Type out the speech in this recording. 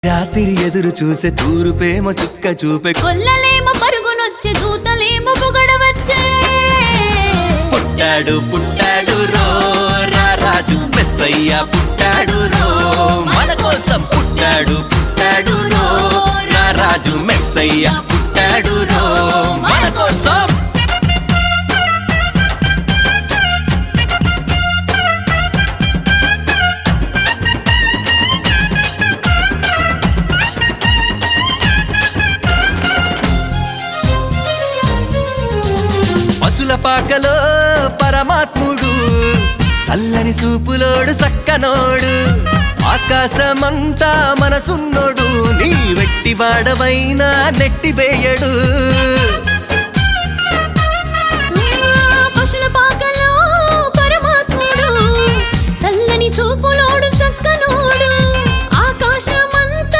రాత్రి ఎదురు చూసే తూరుపేమో చుక్క చూపే కొల్లలేమో పరుగునొచ్చే దూతలేమో పొగడవచ్చే పుట్టాడు పుట్టాడు రో రాజు మెస్సయ్య పుట్టాడు రో మన కోసం పుట్టాడు పుట్టాడు రో రాజు మెస్సయ్య పుట్టాడు రో మన కోసం పశుల పాకలో పరమాత్ముడు చల్లని చూపులోడు సక్కనోడు ఆకాశమంతా మనసున్నోడు నీ వెట్టి వాడవైనా నెట్టివేయడు పశుల పాకలో పరమాత్ముడు చల్లని చూపులో